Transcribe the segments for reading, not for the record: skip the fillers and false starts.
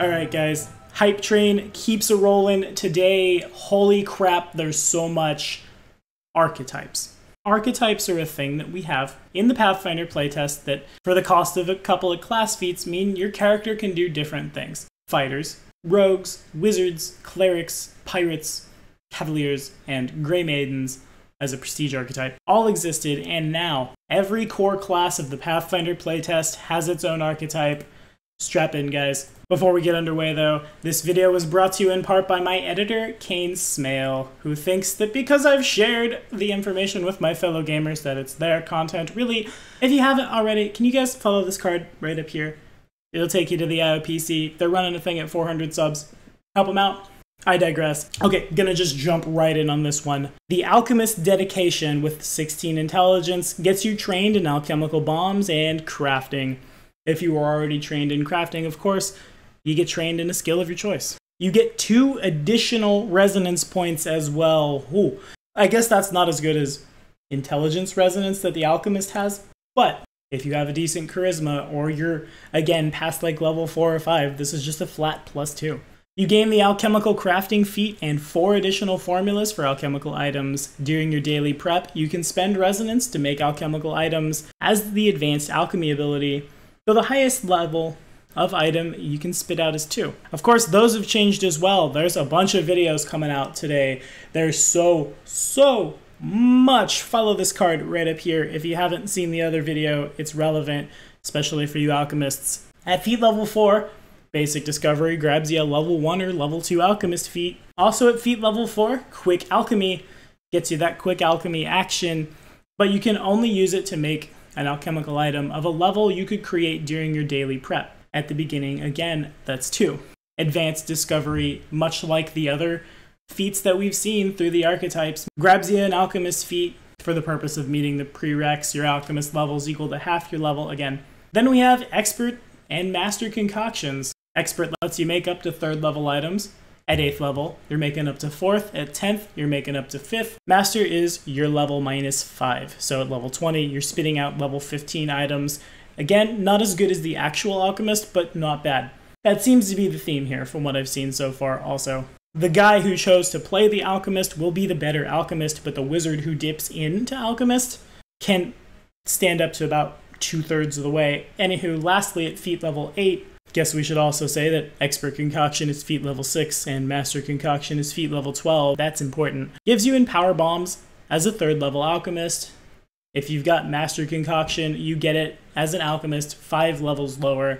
Alright guys, hype train keeps a-rolling today. Holy crap, there's so much archetypes. Archetypes are a thing that we have in the Pathfinder playtest that, for the cost of a couple of class feats, mean your character can do different things. Fighters, rogues, wizards, clerics, pirates, cavaliers, and grey maidens as a prestige archetype all existed, and now every core class of the Pathfinder playtest has its own archetype. Strap in, guys. Before we get underway, though, this video was brought to you in part by my editor, Kane Smale, who thinks that because I've shared the information with my fellow gamers that it's their content. Really, if you haven't already, can you guys follow this card right up here? It'll take you to the IOPC. They're running a thing at 400 subs. Help them out. I digress. Okay, gonna just jump right in on this one. The Alchemist dedication with 16 intelligence gets you trained in alchemical bombs and crafting. If you were already trained in crafting, of course, you get trained in a skill of your choice. You get 2 additional resonance points as well. Ooh, I guess that's not as good as intelligence resonance that the Alchemist has, but if you have a decent charisma or you're, again, past like level 4 or 5, this is just a flat +2. You gain the alchemical crafting feat and 4 additional formulas for alchemical items. During your daily prep, you can spend resonance to make alchemical items as the advanced alchemy ability, though the highest level of item you can spit out is 2. Of course, those have changed as well. There's a bunch of videos coming out today. There's so much. Follow this card right up here. If you haven't seen the other video, it's relevant, especially for you alchemists. At feat level 4, Basic Discovery grabs you a level 1 or level 2 Alchemist feat. Also at feat level 4, Quick Alchemy gets you that Quick Alchemy action, but you can only use it to make an alchemical item of a level you could create during your daily prep. At the beginning, again, that's 2. Advanced Discovery, much like the other feats that we've seen through the archetypes, grabs you an Alchemist feat for the purpose of meeting the prereqs. Your Alchemist level is equal to half your level again. Then we have Expert and Master concoctions. Expert lets you make up to 3rd level items. At 8th level, you're making up to 4th. At 10th, you're making up to 5th. Master is your level -5. So at level 20, you're spitting out level 15 items. Again, not as good as the actual Alchemist, but not bad. That seems to be the theme here from what I've seen so far also. The guy who chose to play the Alchemist will be the better Alchemist, but the wizard who dips into Alchemist can stand up to about 2/3 of the way. Anywho, lastly, at feat level 8, guess we should also say that Expert Concoction is feat level 6 and Master Concoction is feat level 12. That's important. Gives you Empower Bombs as a 3rd level Alchemist. If you've got Master Concoction, you get it as an Alchemist 5 levels lower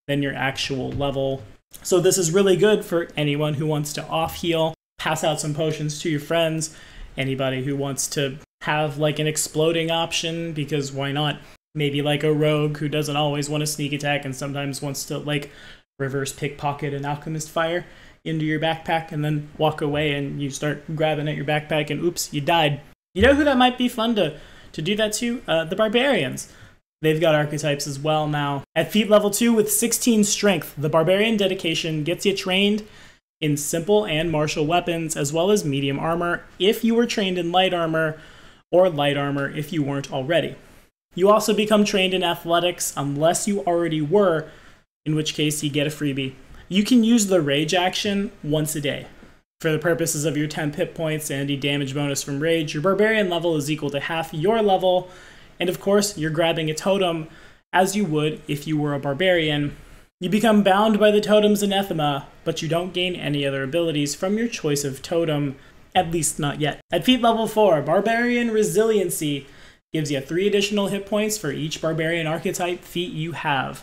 than your actual level. So this is really good for anyone who wants to off-heal, pass out some potions to your friends, anybody who wants to have like an exploding option, because why not? Maybe like a rogue who doesn't always want to sneak attack and sometimes wants to like reverse pickpocket an Alchemist fire into your backpack and then walk away and you start grabbing at your backpack and oops, you died. You know who that might be fun to do that to? The Barbarians. They've got archetypes as well now. At feat level 2 with 16 strength, the Barbarian dedication gets you trained in simple and martial weapons as well as medium armor if you were trained in light armor, or light armor if you weren't already. You also become trained in athletics unless you already were, in which case you get a freebie. You can use the rage action once a day. For the purposes of your temp hit points and a damage bonus from rage, your Barbarian level is equal to half your level, and of course you're grabbing a totem as you would if you were a Barbarian. You become bound by the totem's anathema, but you don't gain any other abilities from your choice of totem, at least not yet. At feat level 4, Barbarian Resiliency gives you 3 additional hit points for each Barbarian archetype feat you have.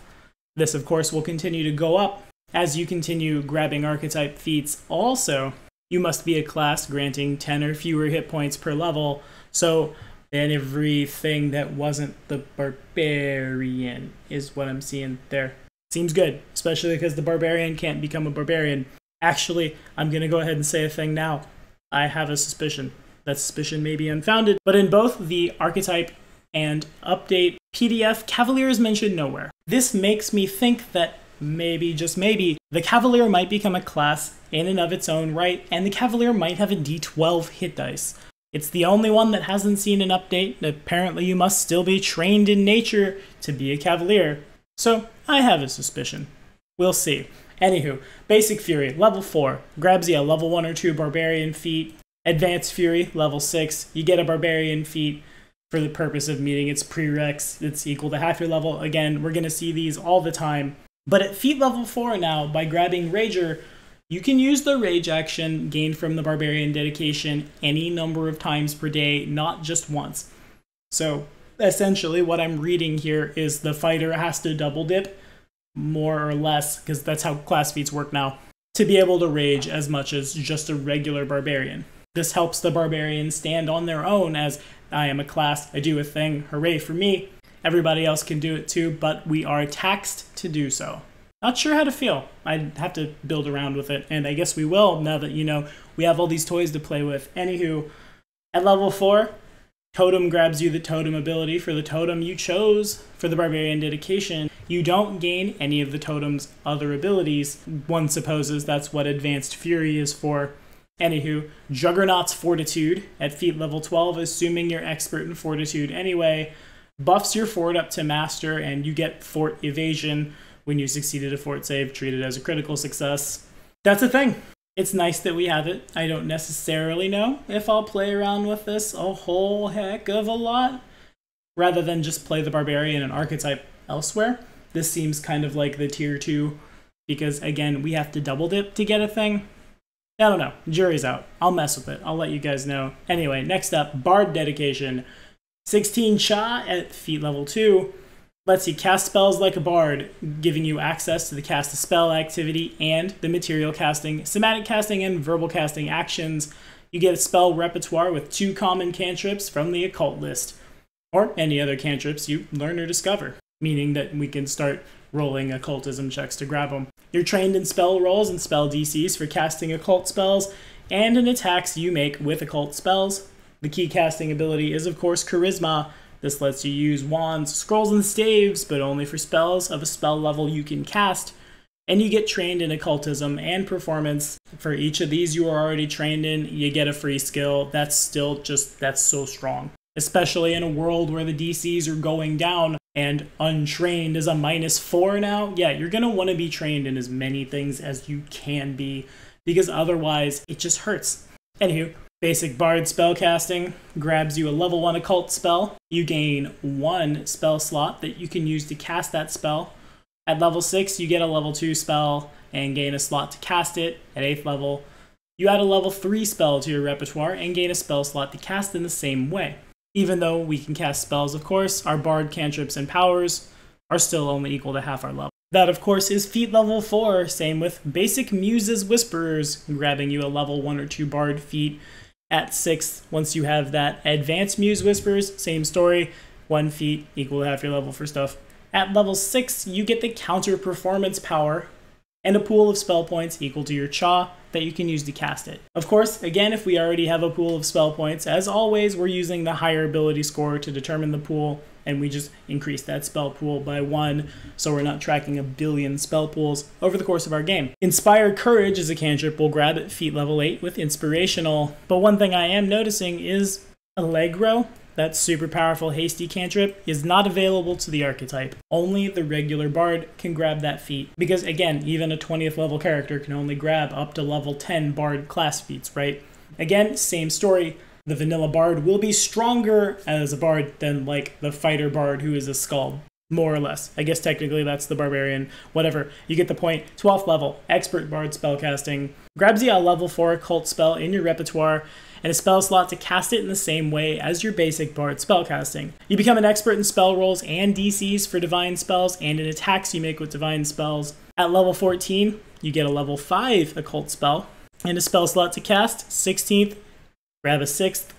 This, of course, will continue to go up as you continue grabbing archetype feats. Also, you must be a class granting 10 or fewer hit points per level, so then everything that wasn't the Barbarian is what I'm seeing there. Seems good, especially because the Barbarian can't become a Barbarian. Actually, I'm going to go ahead and say a thing now. I have a suspicion. That suspicion may be unfounded, but in both the archetype and update PDF, Cavalier is mentioned nowhere. This makes me think that maybe, just maybe, the Cavalier might become a class in and of its own right, and the Cavalier might have a D12 hit dice. It's the only one that hasn't seen an update. Apparently you must still be trained in nature to be a Cavalier. So I have a suspicion. We'll see. Anywho, Basic Fury, level 4, grabs you a level 1 or 2 Barbarian feat. Advanced Fury, level 6, you get a Barbarian feat for the purpose of meeting its prereqs. It's equal to half your level. Again, we're going to see these all the time. But at feat level 4 now, by grabbing Rager, you can use the Rage action gained from the Barbarian dedication any number of times per day, not just once. So essentially what I'm reading here is the fighter has to double dip, more or less, because that's how class feats work now, to be able to rage as much as just a regular barbarian. This helps the barbarian stand on their own as, I am a class, I do a thing, hooray for me. Everybody else can do it too, but we are taxed to do so. Not sure how to feel. I'd have to build around with it, and I guess we will now that, you know, we have all these toys to play with. Anywho, at level 4, Totem grabs you the Totem ability for the totem you chose for the Barbarian dedication. You don't gain any of the totem's other abilities. One supposes that's what Advanced Fury is for. Anywho, Juggernaut's Fortitude at feat level 12, assuming you're expert in Fortitude anyway, buffs your fort up to Master, and you get Fort Evasion when you succeeded a fort save, treated as a critical success. That's a thing. It's nice that we have it. I don't necessarily know if I'll play around with this a whole heck of a lot, rather than just play the Barbarian and Archetype elsewhere. This seems kind of like the tier 2, because again, we have to double dip to get a thing. I don't know. Jury's out. I'll mess with it. I'll let you guys know. Anyway, next up, Bard dedication. 16 Cha at feat level 2. Lets you cast spells like a bard, giving you access to the cast a spell activity and the material casting, somatic casting, and verbal casting actions. You get a spell repertoire with 2 common cantrips from the occult list, or any other cantrips you learn or discover, meaning that we can start rolling occultism checks to grab them. You're trained in spell rolls and spell DCs for casting occult spells, and in attacks you make with occult spells. The key casting ability is, of course, Charisma. This lets you use wands, scrolls, and staves, but only for spells of a spell level you can cast. And you get trained in occultism and performance. For each of these you are already trained in, you get a free skill. That's still just, that's so strong. Especially in a world where the DCs are going down and untrained is a -4 now. Yeah, you're going to want to be trained in as many things as you can be, because otherwise it just hurts. Anywho, Basic Bard spellcasting grabs you a level 1 occult spell. You gain 1 spell slot that you can use to cast that spell. At level 6, you get a level 2 spell and gain a slot to cast it. At 8th level, you add a level 3 spell to your repertoire and gain a spell slot to cast in the same way. Even though we can cast spells, of course, our Bard cantrips and powers are still only equal to half our level. That, of course, is feat level 4. Same with Basic Muses Whisperers, grabbing you a level 1 or 2 Bard feat. At 6th, once you have that Advanced Muse Whispers, same story, 1 feat, equal to half your level for stuff. At level 6, you get the Counter Performance power, and a pool of spell points equal to your Cha that you can use to cast it. Of course, again, if we already have a pool of spell points, as always, we're using the higher ability score to determine the pool, and we just increase that spell pool by 1, so we're not tracking a billion spell pools over the course of our game. Inspire Courage is a cantrip we'll grab at feat level 8 with Inspirational, but one thing I am noticing is Allegro, that super powerful hasty cantrip, is not available to the archetype. Only the regular bard can grab that feat, because again, even a 20th level character can only grab up to level 10 bard class feats, right? Again, same story. The vanilla bard will be stronger as a bard than like the fighter bard who is a skald, more or less. I guess technically that's the barbarian, whatever. You get the point. 12th level, expert bard spellcasting. Grabs you a level 4 occult spell in your repertoire and a spell slot to cast it in the same way as your basic bard spellcasting. You become an expert in spell rolls and DCs for divine spells and in attacks you make with divine spells. At level 14, you get a level 5 occult spell and a spell slot to cast. 16th, grab a 6th,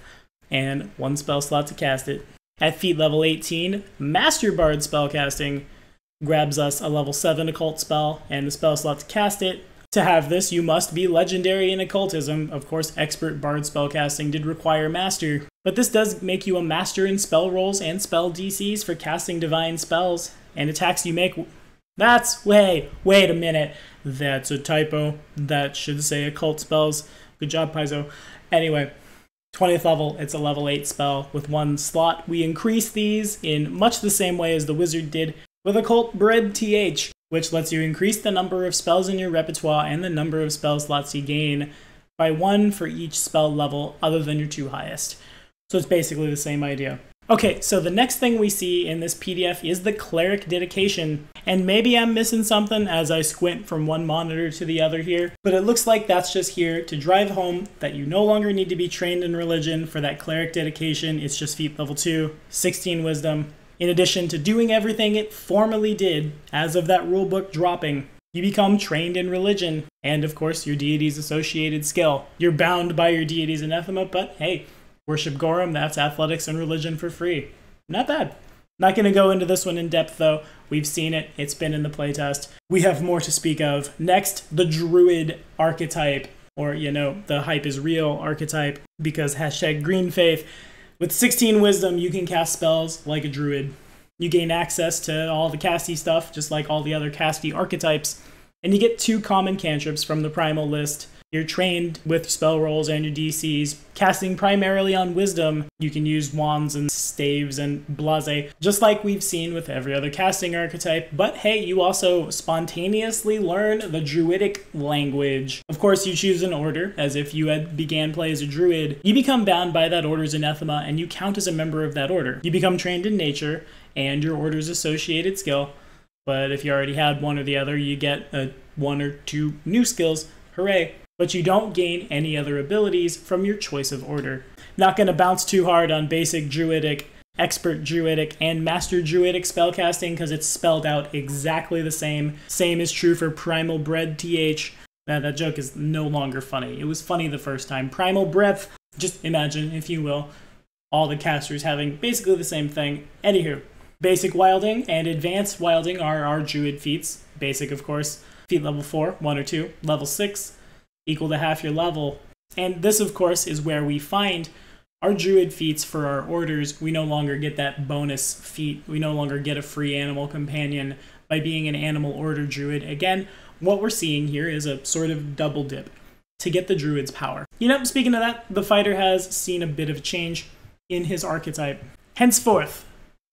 and 1 spell slot to cast it. At feat level 18, Master Bard spellcasting grabs us a level 7 occult spell and a spell slot to cast it. To have this, you must be legendary in occultism. Of course, expert bard spellcasting did require master, but this does make you a master in spell rolls and spell DCs for casting divine spells and attacks you make. That's, wait a minute. That's a typo. That should say occult spells. Good job, Paizo. Anyway, 20th level, it's a level 8 spell with 1 slot. We increase these in much the same way as the wizard did with Occult Bred TH, which lets you increase the number of spells in your repertoire and the number of spell slots you gain by 1 for each spell level other than your 2 highest. So it's basically the same idea. Okay, so the next thing we see in this PDF is the Cleric dedication, and maybe I'm missing something as I squint from one monitor to the other here, but it looks like that's just here to drive home that you no longer need to be trained in religion for that Cleric dedication. It's just feat level 2, 16 wisdom. In addition to doing everything it formerly did as of that rulebook dropping, you become trained in religion, and of course your deity's associated skill. You're bound by your deity's anathema, but hey, worship Gorham, that's athletics and religion for free. Not bad. Not going to go into this one in depth though. We've seen it. It's been in the playtest. We have more to speak of. Next, the Druid archetype, or you know, the hype is real archetype, because hashtag green faith. With 16 wisdom, you can cast spells like a druid. You gain access to all the casty stuff, just like all the other casty archetypes. And you get 2 common cantrips from the primal list. You're trained with spell rolls and your DCs. Casting primarily on wisdom, you can use wands and staves and blase, just like we've seen with every other casting archetype. But hey, you also spontaneously learn the druidic language. Of course, you choose an order, as if you had began play as a druid. You become bound by that order's anathema, and you count as a member of that order. You become trained in nature and your order's associated skill. But if you already had one or the other, you get 1 or 2 new skills. Hooray! But you don't gain any other abilities from your choice of order. Not going to bounce too hard on basic druidic, expert druidic, and master druidic spellcasting because it's spelled out exactly the same. Same is true for primal bred TH. That joke is no longer funny. It was funny the first time. Primal breath, just imagine, if you will, all the casters having basically the same thing. Anywho, basic wilding and advanced wilding are our druid feats. Basic, of course, feat level 4, 1 or 2. Level 6, equal to half your level. And this, of course, is where we find our druid feats for our orders. We no longer get that bonus feat. We no longer get a free animal companion by being an animal order druid. Again, what we're seeing here is a sort of double dip to get the druid's power. You know, speaking of that, the fighter has seen a bit of change in his archetype. Henceforth,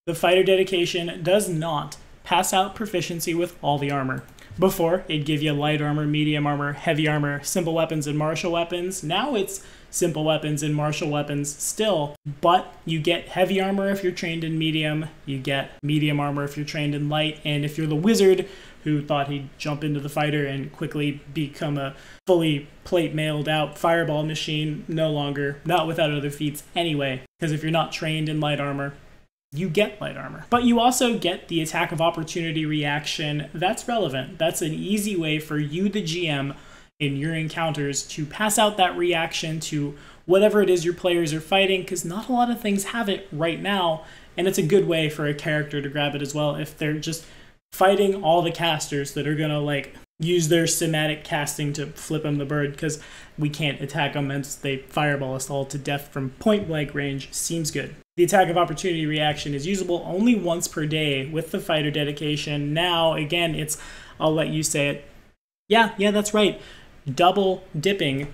the fighter dedication does not pass out proficiency with all the armor. Before, it'd give you light armor, medium armor, heavy armor, simple weapons, and martial weapons. Now it's simple weapons and martial weapons still, but you get heavy armor if you're trained in medium, you get medium armor if you're trained in light, and if you're the wizard who thought he'd jump into the fighter and quickly become a fully plate-mailed out fireball machine, no longer, not without other feats anyway, because if you're not trained in light armor, you get light armor. But you also get the attack of opportunity reaction. That's relevant. That's an easy way for you, the GM, in your encounters to pass out that reaction to whatever it is your players are fighting, because not a lot of things have it right now, and it's a good way for a character to grab it as well if they're just fighting all the casters that are gonna like use their somatic casting to flip them the bird, because we can't attack them and they fireball us all to death from point blank range. Seems good. The attack of opportunity reaction is usable only once per day with the fighter dedication. Now, again, it's, I'll let you say it. Yeah, that's right. Double dipping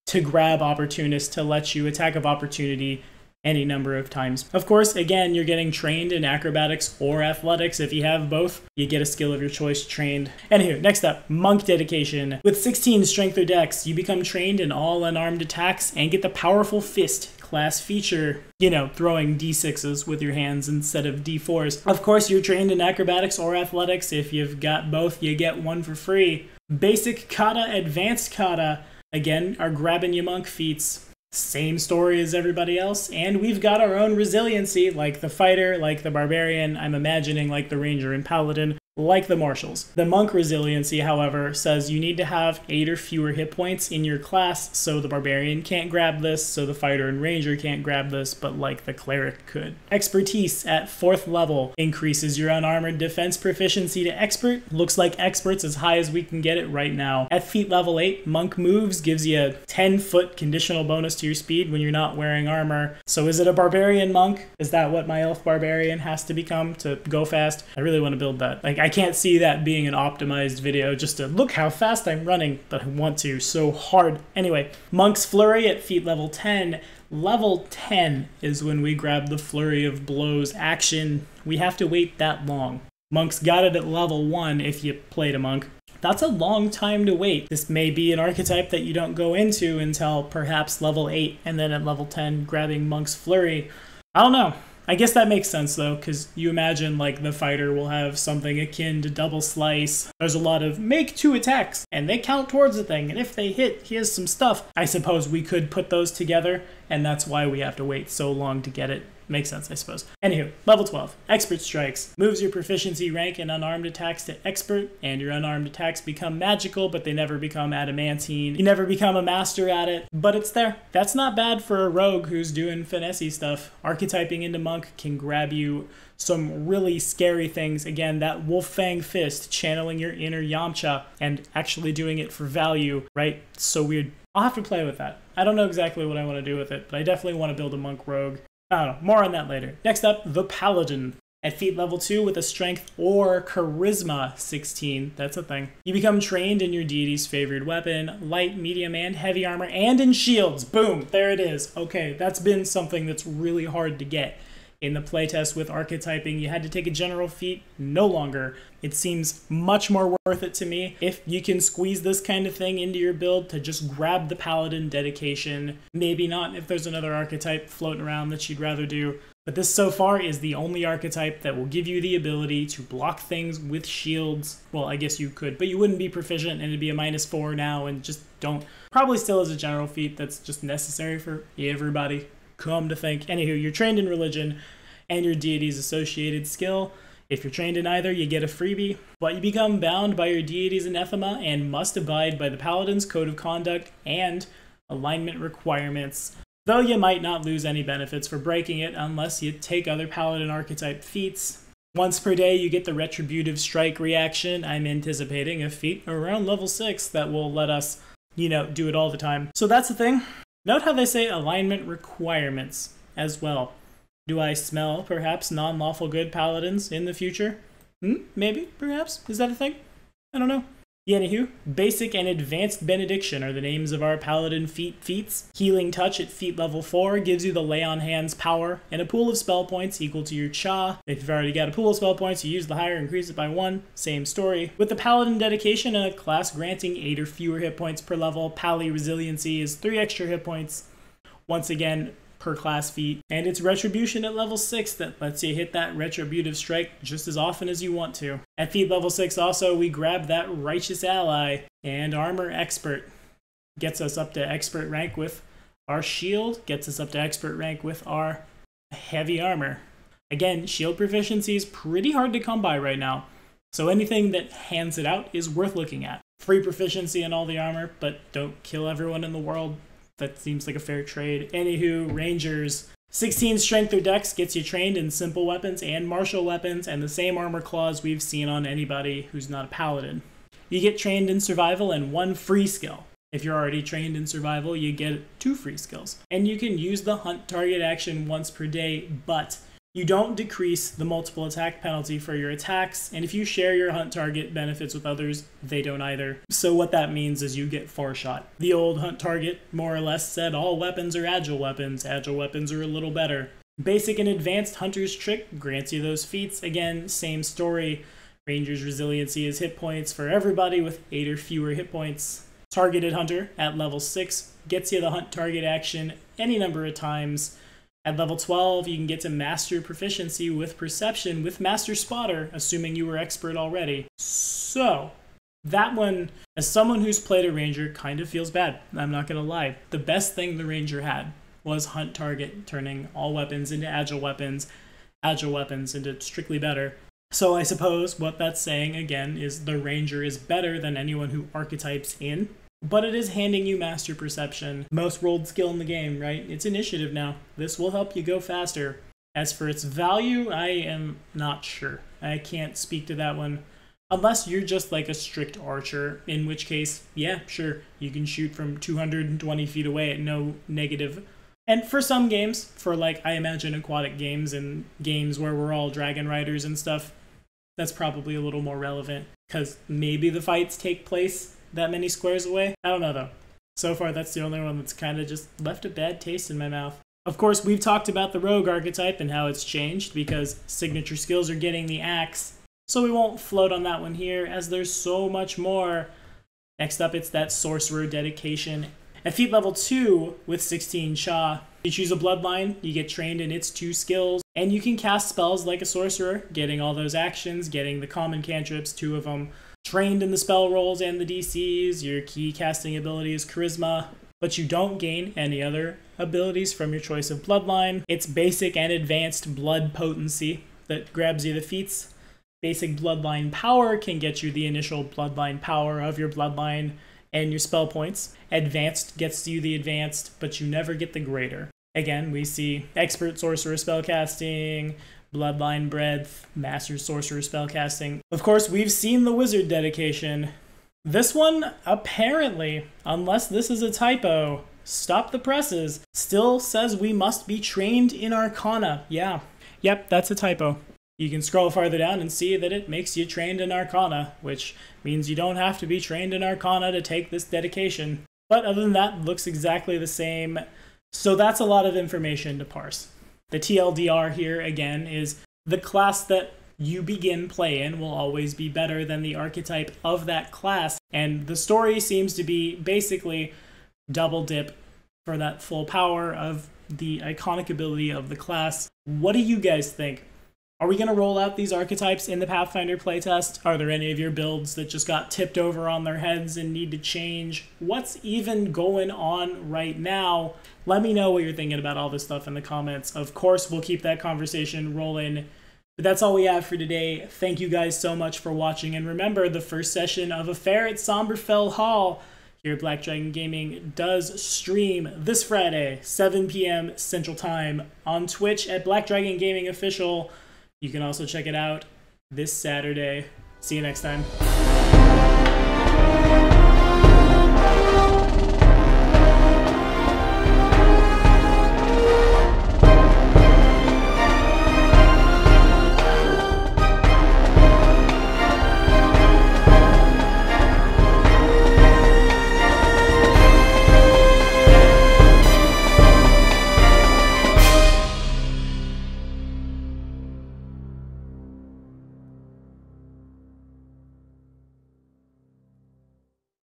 to grab opportunists to let you attack of opportunity any number of times. Of course, again, you're getting trained in acrobatics or athletics. If you have both, you get a skill of your choice trained. Anywho, next up, monk dedication. With 16 strength or dex, you become trained in all unarmed attacks and get the powerful fist class feature, you know, throwing d6s with your hands instead of d4s. Of course, you're trained in acrobatics or athletics. If you've got both, you get one for free. Basic kata, advanced kata, again, are grabbing you monk feats. Same story as everybody else, and we've got our own resiliency, like the fighter, like the barbarian, I'm imagining like the ranger and paladin, like the marshals. The monk resiliency, however, says you need to have 8 or fewer hit points in your class, so the barbarian can't grab this, so the fighter and ranger can't grab this, but like the cleric could. Expertise at 4th level increases your unarmored defense proficiency to expert. Looks like expert's as high as we can get it right now. At feat level 8, monk moves gives you a 10-foot conditional bonus to your speed when you're not wearing armor. So is it a barbarian monk? Is that what my elf barbarian has to become to go fast? I really want to build that. Like, I can't see that being an optimized video just to look how fast I'm running, but I want to so hard. Anyway, Monk's Flurry at feat level 10. Level 10 is when we grab the Flurry of Blows action. We have to wait that long. Monks got it at level 1 if you played a monk. That's a long time to wait. This may be an archetype that you don't go into until perhaps level 8, and then at level 10 grabbing Monk's Flurry. I don't know. I guess that makes sense though, because you imagine like the fighter will have something akin to double slice. There's a lot of make 2 attacks, and they count towards the thing, and if they hit, here's some stuff. I suppose we could put those together, and that's why we have to wait so long to get it. Makes sense, I suppose. Anywho, level 12, Expert Strikes. Moves your proficiency rank in unarmed attacks to Expert, and your unarmed attacks become magical, but they never become adamantine. You never become a master at it, but it's there. That's not bad for a rogue who's doing finessey stuff. Archetyping into Monk can grab you some really scary things. Again, that Wolffang Fist, channeling your inner Yamcha, and actually doing it for value, right? It's so weird. I'll have to play with that. I don't know exactly what I want to do with it, but I definitely want to build a Monk rogue. I don't know, more on that later. Next up, the Paladin. At feat level 2 with a strength or charisma 16, that's a thing. You become trained in your deity's favored weapon, light, medium, and heavy armor, and in shields. Boom, there it is. Okay, that's been something that's really hard to get. In the playtest with archetyping, you had to take a general feat, no longer. It seems much more worth it to me if you can squeeze this kind of thing into your build to just grab the Paladin dedication. Maybe not if there's another archetype floating around that you'd rather do. But this so far is the only archetype that will give you the ability to block things with shields. Well, I guess you could, but you wouldn't be proficient and it'd be a -4 now, and just don't. Probably still is a general feat that's just necessary for everybody. Come to think. Anywho, you're trained in religion and your deity's associated skill. If you're trained in either, you get a freebie, but you become bound by your deity's anathema and must abide by the Paladin's code of conduct and alignment requirements. Though you might not lose any benefits for breaking it unless you take other Paladin archetype feats. Once per day, you get the Retributive Strike reaction. I'm anticipating a feat around level 6 that will let us, do it all the time. So that's the thing. Note how they say alignment requirements as well. Do I smell, perhaps, non-lawful good paladins in the future? Maybe, perhaps? Is that a thing? I don't know. Anywho, Basic and Advanced Benediction are the names of our Paladin feats. Healing Touch at feat level 4 gives you the Lay on Hands power and a pool of spell points equal to your Cha. If you've already got a pool of spell points, you use the higher, increase it by 1. Same story. With the Paladin dedication and a class granting 8 or fewer hit points per level, Pally Resiliency is 3 extra hit points. Once again, per class feat, and it's Retribution at level 6 that lets you hit that Retributive Strike just as often as you want to. At feat level 6 also, we grab that Righteous Ally, and Armor Expert gets us up to Expert rank with our Shield, gets us up to Expert rank with our Heavy Armor. Again, Shield proficiency is pretty hard to come by right now, so anything that hands it out is worth looking at. Free proficiency in all the armor, but don't kill everyone in the world. That seems like a fair trade. Anywho, Rangers. 16 strength or dex gets you trained in simple weapons and martial weapons, and the same armor clause we've seen on anybody who's not a paladin. You get trained in survival and 1 free skill. If you're already trained in survival, you get 2 free skills. And you can use the hunt target action once per day, but you don't decrease the multiple attack penalty for your attacks, and if you share your hunt target benefits with others, they don't either. So what that means is you get 4 shot. The old hunt target more or less said all weapons are agile weapons. Agile weapons are a little better. Basic and Advanced Hunter's Trick grants you those feats. Again, same story. Ranger's Resiliency is hit points for everybody with 8 or fewer hit points. Targeted Hunter at level 6 gets you the hunt target action any number of times. At level 12, you can get to Master Proficiency with Perception with Master Spotter, assuming you were Expert already. So, that one, as someone who's played a Ranger, kind of feels bad. I'm not gonna lie. The best thing the Ranger had was Hunt Target, turning all weapons into agile weapons into strictly better. So I suppose what that's saying, again, is the Ranger is better than anyone who archetypes in. But it is handing you Master Perception. Most rolled skill in the game, right? It's initiative now. This will help you go faster. As for its value, I am not sure. I can't speak to that one. Unless you're just like a strict archer, in which case, yeah, sure, you can shoot from 220 feet away at no negative. And for some games, for like, I imagine aquatic games and games where we're all dragon riders and stuff, that's probably a little more relevant, because maybe the fights take place that many squares away? I don't know though. So far that's the only one that's kind of just left a bad taste in my mouth. Of course, we've talked about the rogue archetype and how it's changed because signature skills are getting the axe. so we won't float on that one here, as there's so much more. Next up, it's that Sorcerer dedication. At feat level 2, with 16 Cha, you choose a bloodline, you get trained in its 2 skills, and you can cast spells like a Sorcerer, getting all those actions, getting the common cantrips, 2 of them, trained in the spell rolls and the DCs. Your key casting ability is Charisma, but you don't gain any other abilities from your choice of bloodline. It's basic and advanced blood potency that grabs you the feats. Basic bloodline power can get you the initial bloodline power of your bloodline and your spell points. Advanced gets you the advanced, but you never get the greater. Again, we see expert sorcerer spellcasting, bloodline breadth, master sorcerer spellcasting. Of course, we've seen the wizard dedication. This one, apparently, unless this is a typo, stop the presses, still says we must be trained in Arcana. Yeah. Yep, that's a typo. You can scroll farther down and see that it makes you trained in Arcana, which means you don't have to be trained in Arcana to take this dedication. But other than that, it looks exactly the same. So that's a lot of information to parse. The TLDR here, again, is the class that you begin play in will always be better than the archetype of that class. And the story seems to be basically double dip for that full power of the iconic ability of the class. What do you guys think? Are we going to roll out these archetypes in the Pathfinder playtest? Are there any of your builds that just got tipped over on their heads and need to change? What's even going on right now? Let me know what you're thinking about all this stuff in the comments. Of course, we'll keep that conversation rolling. But that's all we have for today. Thank you guys so much for watching. And remember, the first session of a fair at Somberfell Hall here at Black Dragon Gaming does stream this Friday, 7 p.m. Central Time on Twitch at Black Dragon Gaming Official. You can also check it out this Saturday. See you next time.